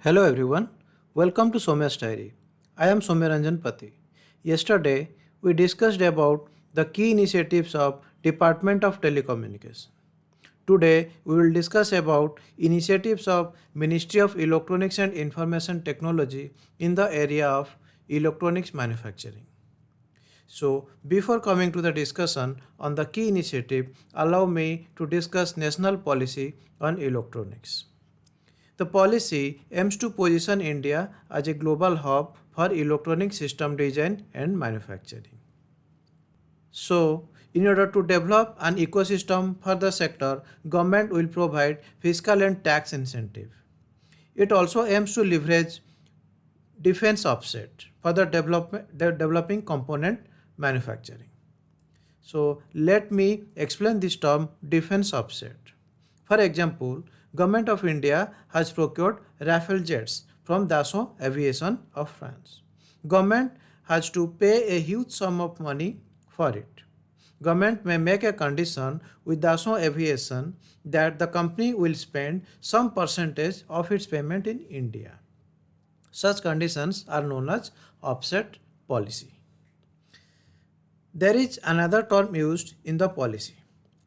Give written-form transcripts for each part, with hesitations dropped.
Hello everyone, welcome to Somya's Diary. I am Somya Ranjan Pati. Yesterday, we discussed about the key initiatives of Department of Telecommunication. Today, we will discuss about initiatives of Ministry of Electronics and Information Technology in the area of electronics manufacturing. So, before coming to the discussion on the key initiative, allow me to discuss national policy on electronics. The policy aims to position India as a global hub for electronic system design and manufacturing. So, in order to develop an ecosystem for the sector, government will provide fiscal and tax incentive. It also aims to leverage defense offset for the developing component manufacturing. So let me explain this term defense offset. For example, Government of India has procured Rafale jets from Dassault Aviation of France. Government has to pay a huge sum of money for it. Government may make a condition with Dassault Aviation that the company will spend some percentage of its payment in India. Such conditions are known as offset policy. There is another term used in the policy,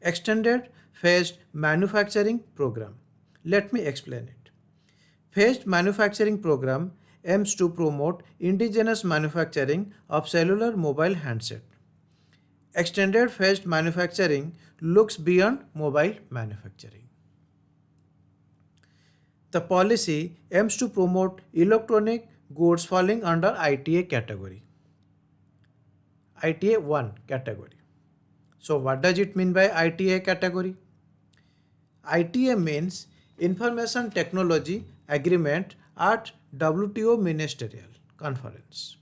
extended phased manufacturing program. Let me explain it. Phased manufacturing program aims to promote indigenous manufacturing of cellular mobile handset. Extended phased manufacturing looks beyond mobile manufacturing. The policy aims to promote electronic goods falling under ITA category. ITA 1 category. So what does it mean by ITA category? ITA means Information Technology Agreement at WTO Ministerial Conference.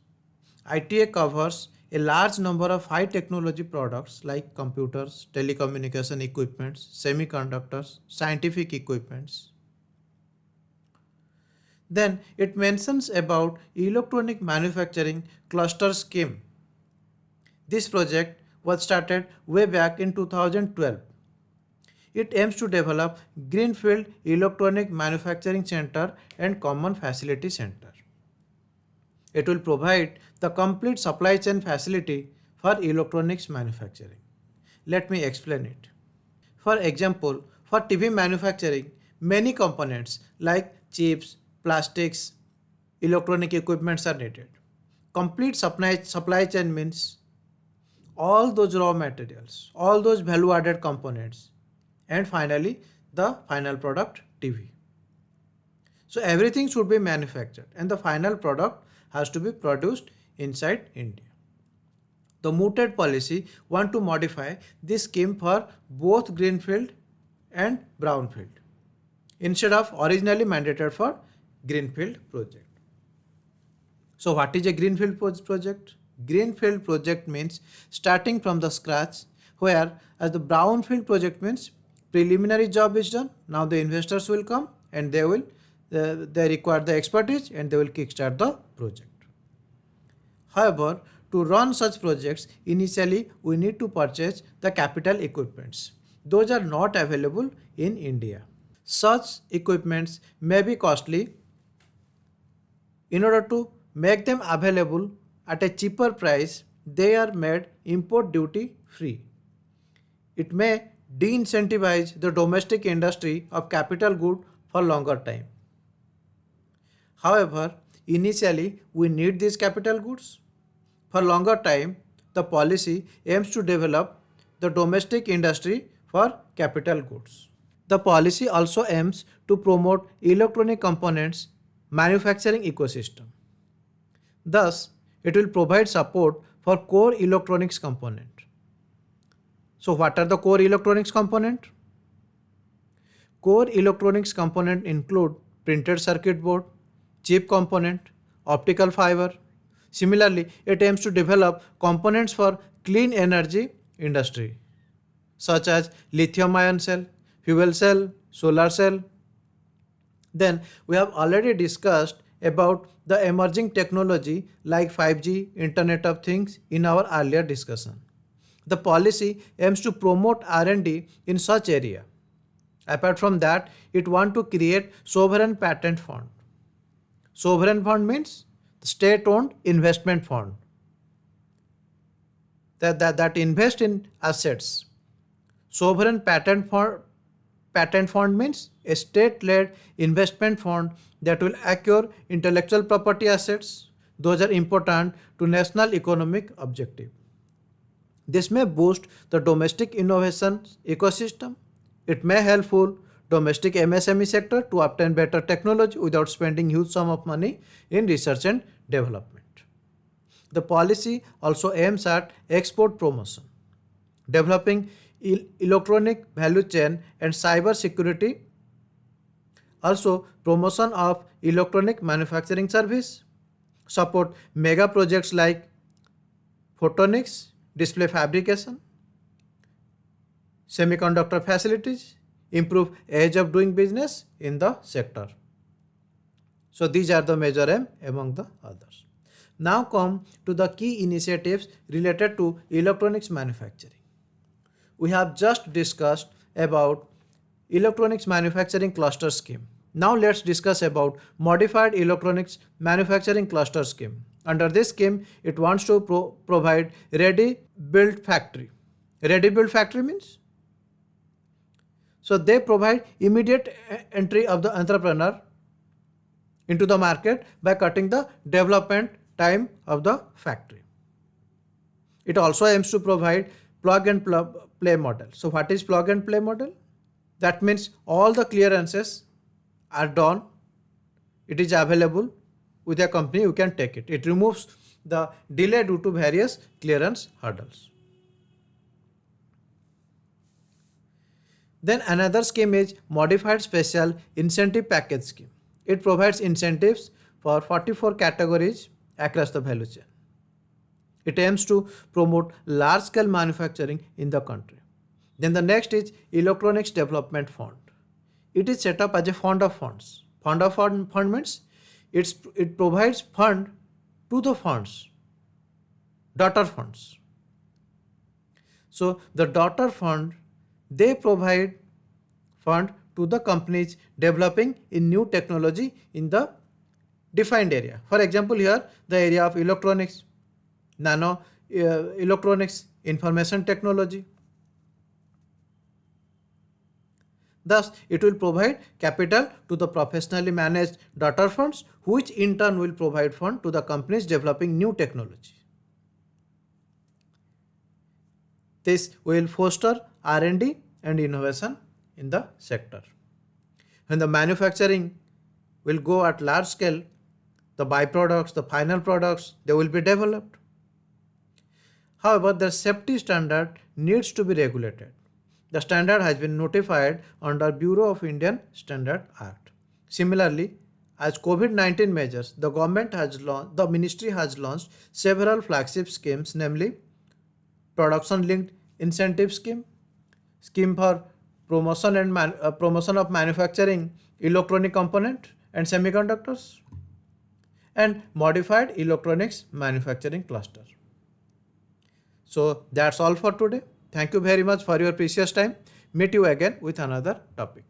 ITA covers a large number of high technology products like computers, telecommunication equipments, semiconductors, scientific equipments. Then it mentions about electronic manufacturing cluster scheme. This project was started way back in 2012. It aims to develop Greenfield Electronic Manufacturing Center and Common Facility Center. It will provide the complete supply chain facility for electronics manufacturing. Let me explain it. For example, for TV manufacturing, many components like chips, plastics, electronic equipments are needed. Complete supply chain means all those raw materials, all those value added components, and finally the final product TV. So everything should be manufactured and the final product has to be produced inside India. The mooted policy want to modify this scheme for both greenfield and brownfield instead of originally mandated for greenfield project. So what is a greenfield project? Greenfield project means starting from the scratch, where as the brownfield project means preliminary job is done. Now the investors will come and they require the expertise and they will kickstart the project. However, to run such projects, initially we need to purchase the capital equipments. Those are not available in India. Such equipments may be costly. In order to make them available at a cheaper price, they are made import duty free. It may de-incentivize the domestic industry of capital good for longer time. However, initially we need these capital goods. For longer time, the policy aims to develop the domestic industry for capital goods. The policy also aims to promote electronic components manufacturing ecosystem. Thus, it will provide support for core electronics component. So what are the core electronics component? Core electronics component include printed circuit board, chip component, optical fiber. Similarly, it aims to develop components for clean energy industry such as lithium ion cell, fuel cell, solar cell. Then we have already discussed about the emerging technology like 5G, Internet of Things in our earlier discussion. The policy aims to promote R&D in such area. Apart from that, it wants to create sovereign patent fund. Sovereign fund means the state-owned investment fund that invest in assets. Sovereign patent fund means a state-led investment fund that will acquire intellectual property assets. Those are important to national economic objective. This may boost the domestic innovation ecosystem. It may helpful domestic MSME sector to obtain better technology without spending huge sum of money in research and development. The policy also aims at export promotion, developing electronic value chain and cyber security, also promotion of electronic manufacturing service, support mega projects like photonics, display fabrication, semiconductor facilities, improve ease of doing business in the sector. So these are the major aim among the others. Now come to the key initiatives related to electronics manufacturing. We have just discussed about electronics manufacturing cluster scheme. Now let's discuss about modified electronics manufacturing cluster scheme. Under this scheme, it wants to provide ready built factory. Ready built factory means? So they provide immediate entry of the entrepreneur into the market by cutting the development time of the factory. It also aims to provide plug and play model. So what is plug and play model? That means all the clearances are done. It is available with a company, you can take it. It removes the delay due to various clearance hurdles. Then another scheme is modified special incentive package scheme. It provides incentives for 44 categories across the value chain. It aims to promote large scale manufacturing in the country. Then the next is Electronics Development Fund. It is set up as a fund of funds. Fund of fund means it provides fund to the funds, daughter funds. So the daughter fund, they provide fund to the companies developing in new technology in the defined area. For example, here the area of electronics, nano electronics, information technology. Thus, it will provide capital to the professionally managed daughter funds, which in turn will provide fund to the companies developing new technology. This will foster R&D and innovation in the sector. When the manufacturing will go at large scale, the byproducts, the final products, they will be developed. However, the safety standard needs to be regulated. The standard has been notified under Bureau of Indian Standard Act. Similarly, as COVID-19 measures, the ministry has launched several flagship schemes, namely Production Linked Incentive Scheme, Scheme for Promotion and Promotion of Manufacturing Electronic Component and Semiconductors, and Modified Electronics Manufacturing Cluster. So that's all for today. Thank you very much for your precious time. Meet you again with another topic.